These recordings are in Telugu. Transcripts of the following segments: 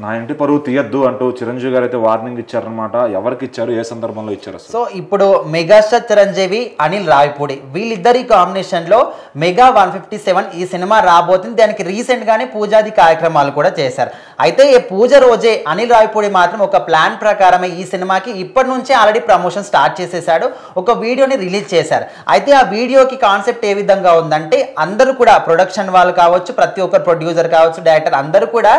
నా ఇంటి పరువు తీయద్దు అంటూ చిరంజీవి గారు అయితే వార్నింగ్ ఇచ్చారనమాట. ఎవరికి ఇచ్చారు, ఏ సందర్భంలో ఇచ్చారు? సో ఇప్పుడు మెగాస్టార్ చిరంజీవి, అనిల్ రావిపూడి వీళ్ళిద్దరి కాంబినేషన్ లో మెగా 157 ఈ సినిమా రాబోతుంది. దానికి రీసెంట్ గానే పూజాది కార్యక్రమాలు కూడా చేశారు. అయితే ఈ పూజ రోజే అనిల్ రావిపూడి మాత్రం ఒక ప్లాన్ ప్రకారమే ఈ సినిమాకి ఇప్పటి నుంచే ఆల్రెడీ ప్రమోషన్ స్టార్ట్ చేసేసాడు. ఒక వీడియోని రిలీజ్ చేశారు. అయితే ఆ వీడియోకి కాన్సెప్ట్ ఏ విధంగా ఉందంటే, అందరూ కూడా ప్రొడక్షన్ వాళ్ళు కావచ్చు, ప్రతి ఒక్కరు ప్రొడ్యూసర్ కావచ్చు, డైరెక్టర్ అందరూ కూడా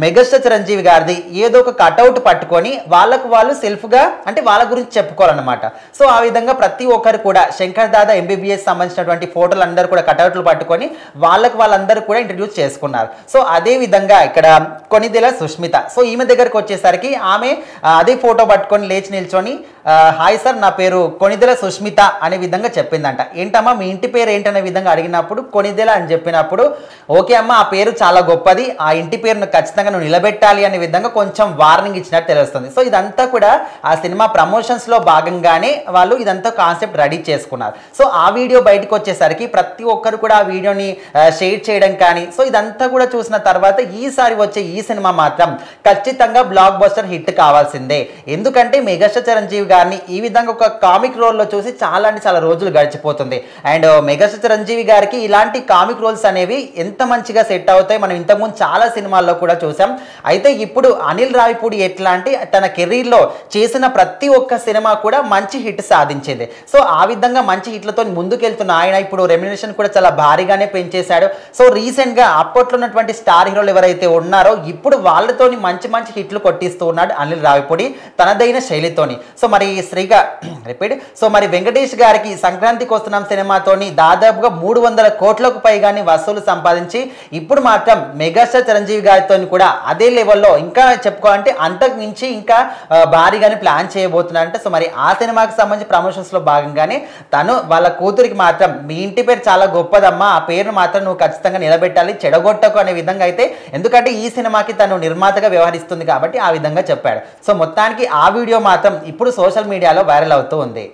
మెగాస్టార్ చిరంజీవి గారిది ఏదో ఒక కటౌట్ పట్టుకొని వాళ్ళకు వాళ్ళు సెల్ఫ్గా అంటే వాళ్ళ గురించి చెప్పుకోవాలన్నమాట. సో ఆ విధంగా ప్రతి ఒక్కరు కూడా శంకర్ దాదా ఎంబీబీఎస్ సంబంధించినటువంటి ఫోటోలు అందరూ కూడా కటౌట్లు పట్టుకొని వాళ్ళందరూ కూడా ఇంట్రడ్యూస్ చేసుకున్నారు. సో అదే విధంగా ఇక్కడ కొనిదెల సుష్మిత, సో ఈమె దగ్గరకు వచ్చేసరికి ఆమె అదే ఫోటో పట్టుకొని లేచి నిల్చొని హాయ్ సార్, నా పేరు కొనిదెల సుష్మిత అనే విధంగా చెప్పిందంట. ఏంటమ్మా మీ ఇంటి పేరు ఏంటనే విధంగా అడిగినప్పుడు కొనిదెల అని చెప్పినప్పుడు, ఓకే అమ్మ ఆ పేరు చాలా గొప్పది, ఆ ఇంటి పేరును ఖచ్చితంగా నువ్వు నిలబెట్టాలి అనే విధంగా కొంచెం వార్నింగ్ ఇచ్చినట్టు తెలుస్తుంది. సో ఇదంతా కూడా ఆ సినిమా ప్రమోషన్స్ లో భాగంగానే వాళ్ళు ఇదంతా కాన్సెప్ట్ రెడీ చేసుకున్నారు. సో ఆ వీడియో బయటకు వచ్చేసరికి ప్రతి ఒక్కరు కూడా ఆ వీడియోని షేర్ చేయడం కానీ, సో ఇదంతా కూడా చూసిన తర్వాత ఈసారి వచ్చే ఈ సినిమా మాత్రం ఖచ్చితంగా బ్లాక్ బస్టర్ హిట్ కావాల్సిందే. ఎందుకంటే మెగాస్టార్ చిరంజీవి గారిని ఈ విధంగా ఒక కామిక్ రోల్లో చూసి చాలా అంటే చాలా రోజులు గడిచిపోతుంది. అండ్ మెగాస్టార్ చిరంజీవి గారికి ఇలాంటి కామిక్ రోల్స్ అనేవి ఎంత మంచిగా సెట్ అవుతాయి మనం ఇంతకుముందు చాలా సినిమాల్లో కూడా చూసాం. అయితే ఇప్పుడు అనిల్ రావిపూడి ఎట్లా అంటే తన కెరీర్లో చేసిన ప్రతి ఒక్క సినిమా కూడా మంచి హిట్ సాధించేది. సో ఆ విధంగా మంచి హిట్లతో ముందుకెళ్తున్న ఆయన ఇప్పుడు రెమ్యునరేషన్ కూడా చాలా భారీగానే పెంచేశాడు. సో రీసెంట్ గా అప్పట్లో ఉన్నటువంటి స్టార్ హీరోలు ఎవరైతే ఉన్నారో ఇప్పుడు వాళ్ళతోని మంచి మంచి హిట్లు కొట్టిస్తూ ఉన్నాడు అనిల్ రావిపూడి తనదైన శైలితోని. సో మరి మరి వెంకటేష్ గారికి సంక్రాంతికి వస్తున్నాం సినిమాతోని దాదాపుగా 300 కోట్లకు పైగానే వసూలు సంపాదించి ఇప్పుడు మాత్రం మెగాస్టార్ చిరంజీవి గారితో కూడా అదే లెవెల్లో ఇంకా చెప్పుకోవాలంటే అంతకు మించి ఇంకా భారీగానే ప్లాన్ చేయబోతున్నారంట. సో మరి ఆ సినిమాకి సంబంధించి ప్రమోషన్స్ లో భాగంగానే తను వాళ్ళ కూతురికి మాత్రం మీ ఇంటి పేరు చాలా గొప్పదమ్మా, ఆ పేరును మాత్రం నువ్వు ఖచ్చితంగా నిలబెట్టాలి, చెడగొట్టకు అనే విధంగా అయితే, ఎందుకంటే ఈ సినిమాకి తను నిర్మాతగా వ్యవహరిస్తుంది కాబట్టి ఆ విధంగా చెప్పాడు. సో మొత్తానికి ఆ వీడియో మాత్రం ఇప్పుడు సోషల్ మీడియాలో వైరల్ అవుతూ ఉంది.